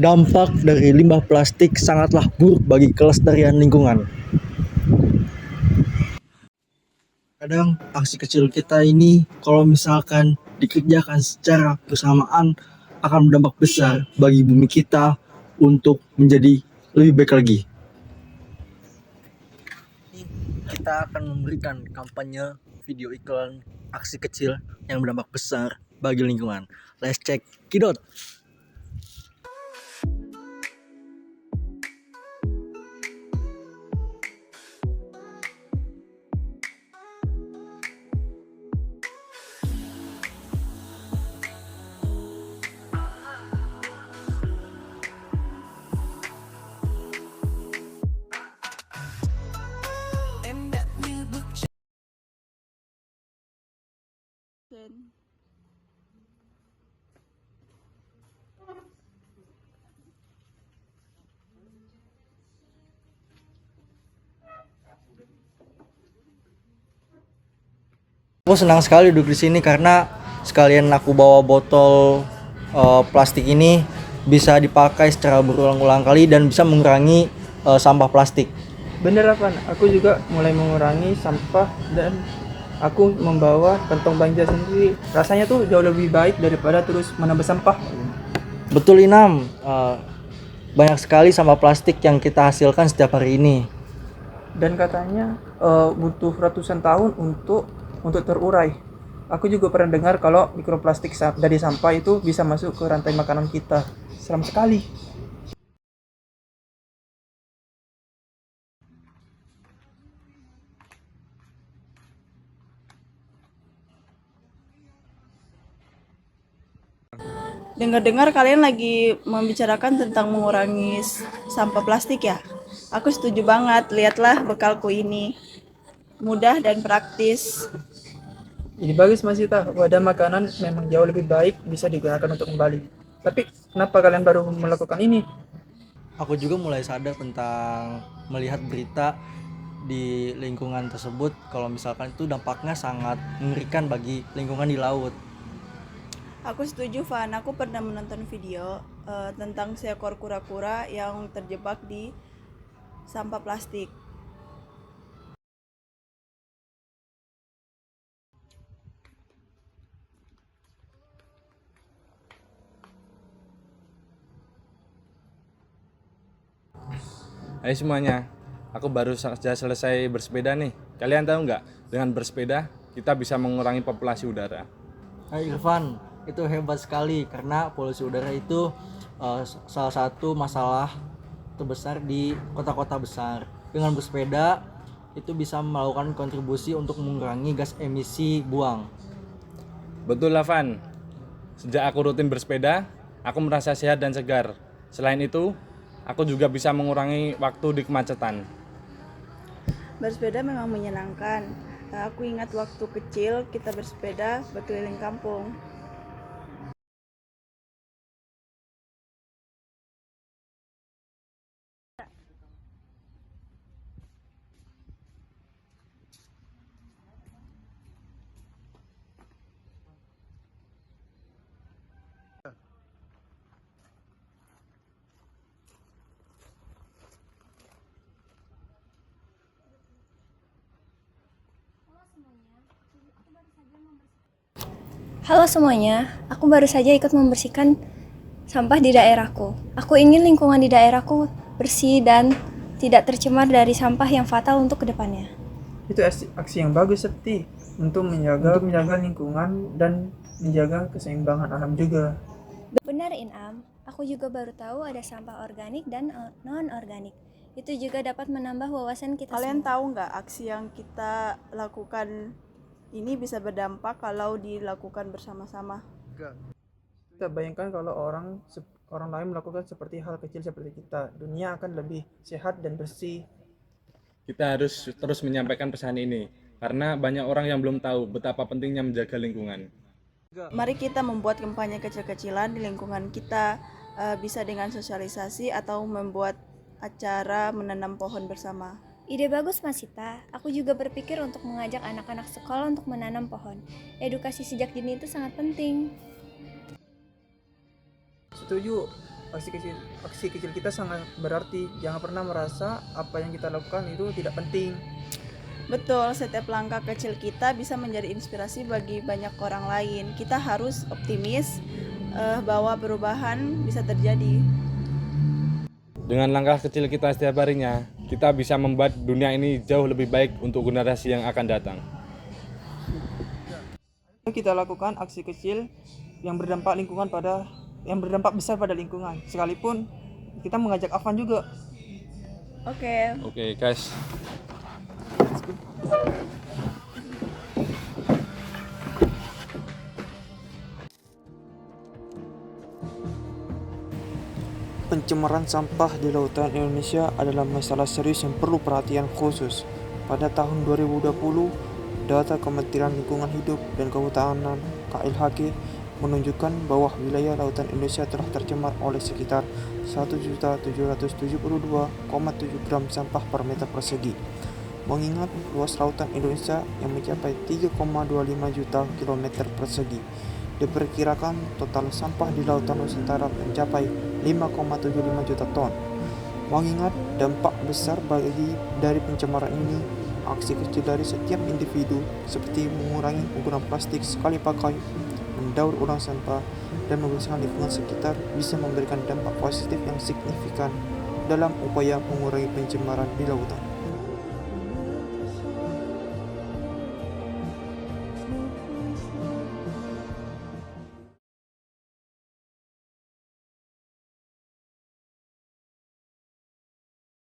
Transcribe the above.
Dampak dari limbah plastik sangatlah buruk bagi kelestarian lingkungan. Kadang aksi kecil kita ini kalau misalkan dikerjakan secara bersamaan akan berdampak besar bagi bumi kita untuk menjadi lebih baik lagi. Kita akan memberikan kampanye video iklan aksi kecil yang berdampak besar bagi lingkungan. Let's check Kidot. Aku senang sekali duduk di sini karena sekalian aku bawa botol plastik ini bisa dipakai secara berulang-ulang kali dan bisa mengurangi sampah plastik. Bener Afan, aku juga mulai mengurangi sampah dan aku membawa kantong belanja sendiri. Rasanya tuh jauh lebih baik daripada terus menambah sampah. Betul Inam, banyak sekali sampah plastik yang kita hasilkan setiap hari ini. Dan katanya butuh ratusan tahun untuk terurai. Aku juga pernah dengar kalau mikroplastik dari sampah itu bisa masuk ke rantai makanan kita. Seram sekali. Dengar-dengar kalian lagi membicarakan tentang mengurangi sampah plastik ya? Aku setuju banget, lihatlah bekalku ini. Mudah dan praktis. Ini bagus Mas Ita, wadah makanan memang jauh lebih baik bisa digunakan untuk kembali. Tapi kenapa kalian baru melakukan ini? Aku juga mulai sadar tentang melihat berita di lingkungan tersebut kalau misalkan itu dampaknya sangat mengerikan bagi lingkungan di laut. Aku setuju, Van. Aku pernah menonton video tentang seekor kura-kura yang terjebak di sampah plastik. Hai semuanya, aku baru saja selesai bersepeda nih. Kalian tahu nggak, dengan bersepeda kita bisa mengurangi populasi udara. Hai Irfan, itu hebat sekali karena polusi udara itu salah satu masalah terbesar di kota-kota besar. Dengan bersepeda itu bisa melakukan kontribusi untuk mengurangi gas emisi buang. Betul lah Van, sejak aku rutin bersepeda, aku merasa sehat dan segar. Selain itu, aku juga bisa mengurangi waktu di kemacetan. Bersepeda memang menyenangkan. Aku ingat waktu kecil kita bersepeda berkeliling kampung. Halo semuanya, aku baru saja ikut membersihkan sampah di daerahku. Aku ingin lingkungan di daerahku bersih dan tidak tercemar dari sampah yang fatal untuk kedepannya. Itu aksi yang bagus Septi untuk menjaga lingkungan dan menjaga keseimbangan alam juga. Benar Inam, aku juga baru tahu ada sampah organik dan non-organik. Itu juga dapat menambah wawasan kita Kalian semua. tahu nggak aksi yang kita lakukan ini bisa berdampak kalau dilakukan bersama-sama? Kita bayangkan kalau orang lain melakukan seperti hal kecil seperti kita, dunia akan lebih sehat dan bersih. Kita harus terus menyampaikan pesan ini, karena banyak orang yang belum tahu betapa pentingnya menjaga lingkungan. Mari kita membuat kampanye kecil-kecilan di lingkungan kita, bisa dengan sosialisasi atau membuat acara menanam pohon bersama. Ide bagus Mas Sita, aku juga berpikir untuk mengajak anak-anak sekolah untuk menanam pohon. Edukasi sejak dini itu sangat penting. Setuju, aksi kecil kita sangat berarti. Jangan pernah merasa apa yang kita lakukan itu tidak penting. Betul, setiap langkah kecil kita bisa menjadi inspirasi bagi banyak orang lain. Kita harus optimis bahwa perubahan bisa terjadi. Dengan langkah kecil kita setiap harinya, kita bisa membuat dunia ini jauh lebih baik untuk generasi yang akan datang. Kita lakukan aksi kecil yang berdampak besar pada lingkungan. Sekalipun kita mengajak Afan juga. Oke. Oke, guys. Pencemaran sampah di lautan Indonesia adalah masalah serius yang perlu perhatian khusus. Pada tahun 2020, data Kementerian Lingkungan Hidup dan Kehutanan (KLHK) menunjukkan bahwa wilayah lautan Indonesia telah tercemar oleh sekitar 1.772,7 gram sampah per meter persegi. Mengingat luas lautan Indonesia yang mencapai 3,25 juta kilometer persegi, diperkirakan total sampah di lautan Nusantara mencapai 5,75 juta ton. Mengingat dampak besar dari pencemaran ini, aksi kecil dari setiap individu seperti mengurangi penggunaan plastik sekali pakai, mendaur ulang sampah, dan membersihkan lingkungan sekitar bisa memberikan dampak positif yang signifikan dalam upaya mengurangi pencemaran di lautan.